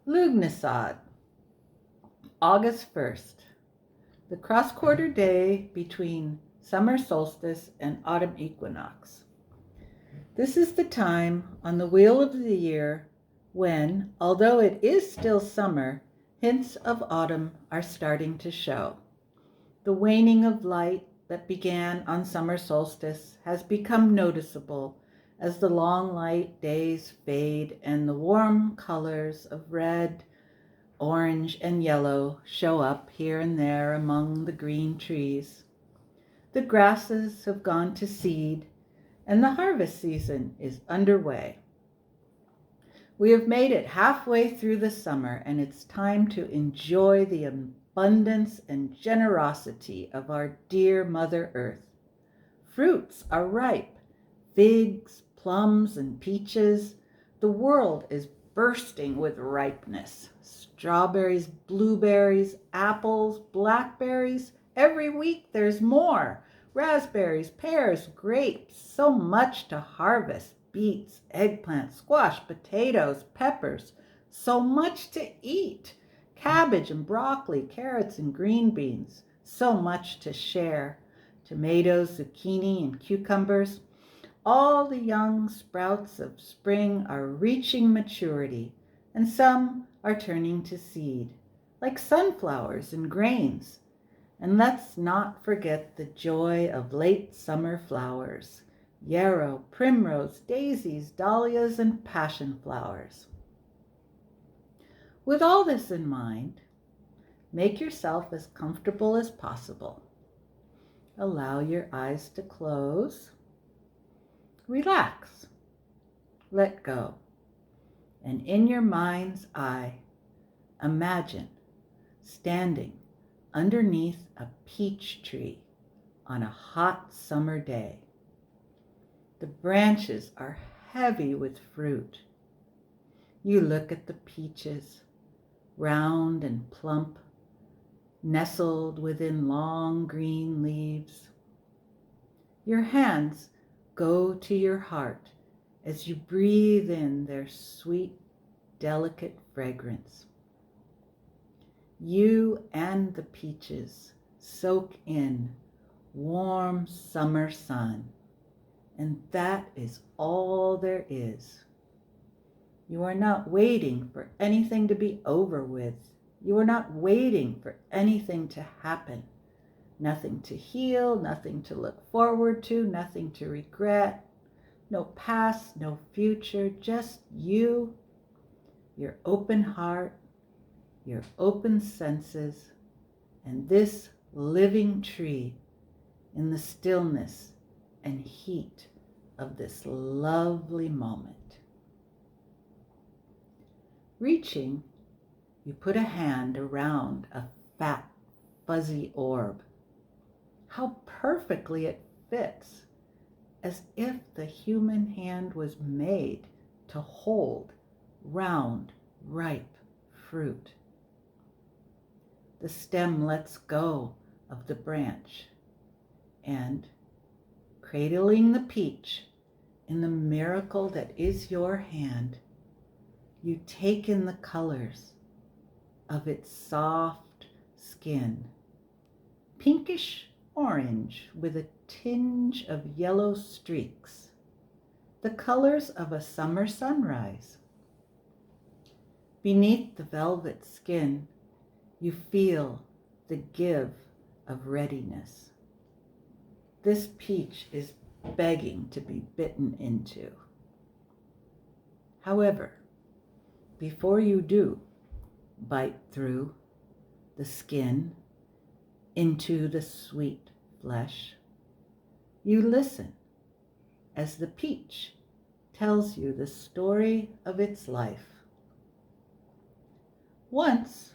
Lughnasadh, August 1st, the cross-quarter day between summer solstice and autumn equinox. This is the time on the wheel of the year when, although it is still summer, hints of autumn are starting to show. The waning of light that began on summer solstice has become noticeable as the long light days fade and the warm colors of red, orange, and yellow show up here and there among the green trees. The grasses have gone to seed and the harvest season is underway. We have made it halfway through the summer and it's time to enjoy the abundance and generosity of our dear Mother Earth. Fruits are ripe, figs, plums, and peaches. The world is bursting with ripeness. Strawberries, blueberries, apples, blackberries. Every week there's more. Raspberries, pears, grapes, so much to harvest. Beets, eggplant, squash, potatoes, peppers, so much to eat. Cabbage and broccoli, carrots and green beans, so much to share. Tomatoes, zucchini, and cucumbers. All the young sprouts of spring are reaching maturity, and some are turning to seed, like sunflowers and grains. And let's not forget the joy of late summer flowers, yarrow, primrose, daisies, dahlias, and passion flowers. With all this in mind, make yourself as comfortable as possible. Allow your eyes to close. Relax. Let go. And in your mind's eye, imagine standing underneath a peach tree on a hot summer day. The branches are heavy with fruit. You look at the peaches, round and plump, nestled within long green leaves. Your hands go to your heart as you breathe in their sweet, delicate fragrance. You and the peaches soak in warm summer sun, and that is all there is. You are not waiting for anything to be over with. You are not waiting for anything to happen. Nothing to heal, nothing to look forward to, nothing to regret. No past, no future, just you, your open heart, your open senses, and this living tree in the stillness and heat of this lovely moment. Reaching, you put a hand around a fat, fuzzy orb. How perfectly it fits, as if the human hand was made to hold round, ripe fruit. The stem lets go of the branch, and cradling the peach in the miracle that is your hand, you take in the colors of its soft skin, pinkish orange with a tinge of yellow streaks, the colors of a summer sunrise. Beneath the velvet skin, you feel the give of readiness. This peach is begging to be bitten into. However, before you do bite through the skin into the sweet flesh, you listen as the peach tells you the story of its life. Once,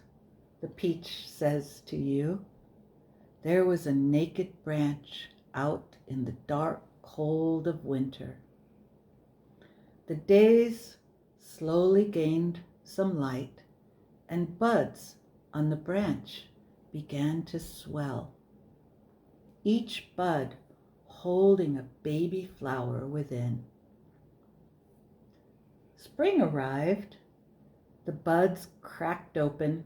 the peach says to you, there was a naked branch out in the dark cold of winter. The days slowly gained some light, and buds on the branch began to swell, each bud holding a baby flower within. Spring arrived. The buds cracked open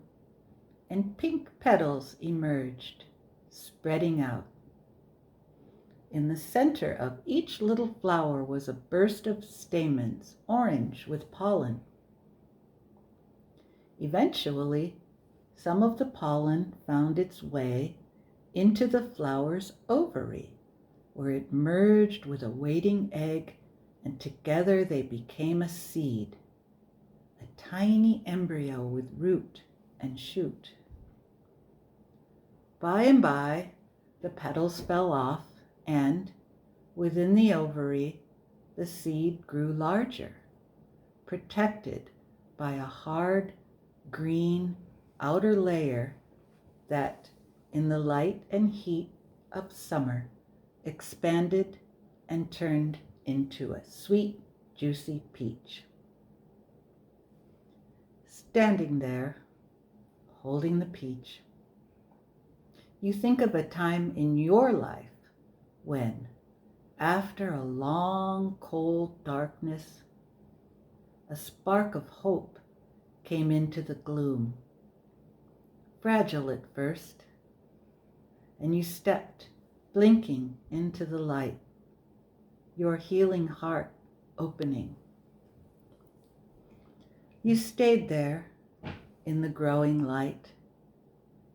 and pink petals emerged, spreading out. In the center of each little flower was a burst of stamens, orange with pollen. Eventually, some of the pollen found its way into the flower's ovary, where it merged with a waiting egg, and together they became a seed, a tiny embryo with root and shoot. By and by, the petals fell off, and within the ovary, the seed grew larger, protected by a hard green outer layer that, in the light and heat of summer, expanded and turned into a sweet, juicy peach. Standing there, holding the peach, you think of a time in your life when, after a long, cold darkness, a spark of hope came into the gloom, fragile at first, and you stepped, blinking, into the light, your healing heart opening. You stayed there in the growing light.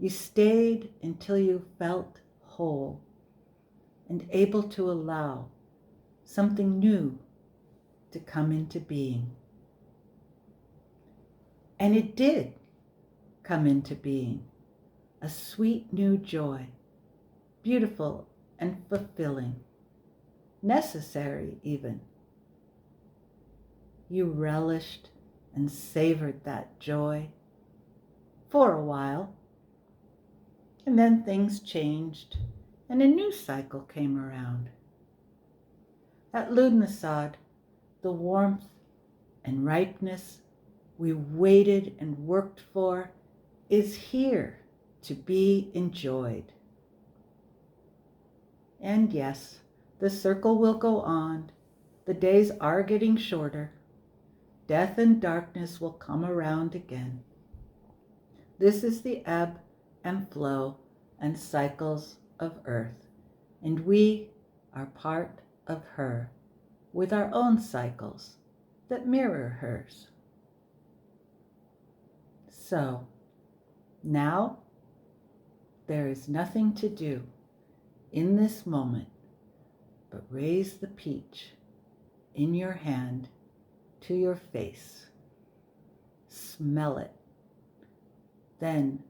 You stayed until you felt whole and able to allow something new to come into being. And it did come into being, a sweet new joy, beautiful and fulfilling, necessary even. You relished and savored that joy for a while, and then things changed and a new cycle came around. At Ludnasad, the warmth and ripeness we waited and worked for is here to be enjoyed. And yes, the circle will go on. The days are getting shorter. Death and darkness will come around again. This is the ebb and flow and cycles of Earth, and we are part of her with our own cycles that mirror hers. So, now there is nothing to do in this moment but raise the peach in your hand to your face. Smell it. Then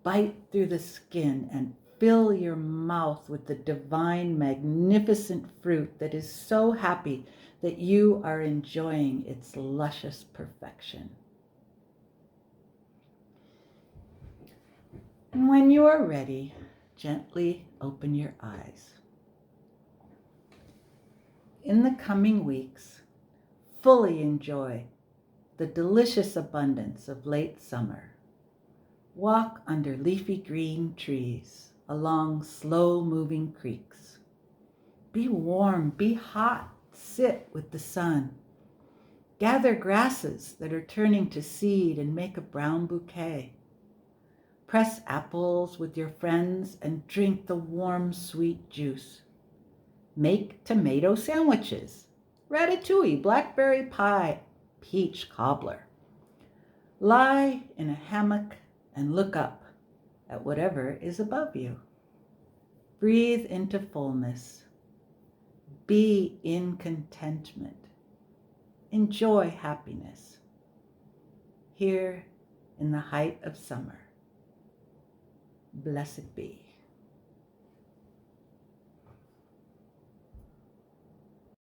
bite through the skin and fill your mouth with the divine, magnificent fruit that is so happy that you are enjoying its luscious perfection. And when you are ready, gently open your eyes. In the coming weeks, fully enjoy the delicious abundance of late summer. Walk under leafy green trees, along slow-moving creeks. Be warm, be hot, sit with the sun. Gather grasses that are turning to seed and make a brown bouquet. Press apples with your friends and drink the warm, sweet juice. Make tomato sandwiches, ratatouille, blackberry pie, peach cobbler. Lie in a hammock and look up at whatever is above you. Breathe into fullness. Be in contentment. Enjoy happiness. Here in the height of summer. Blessed be.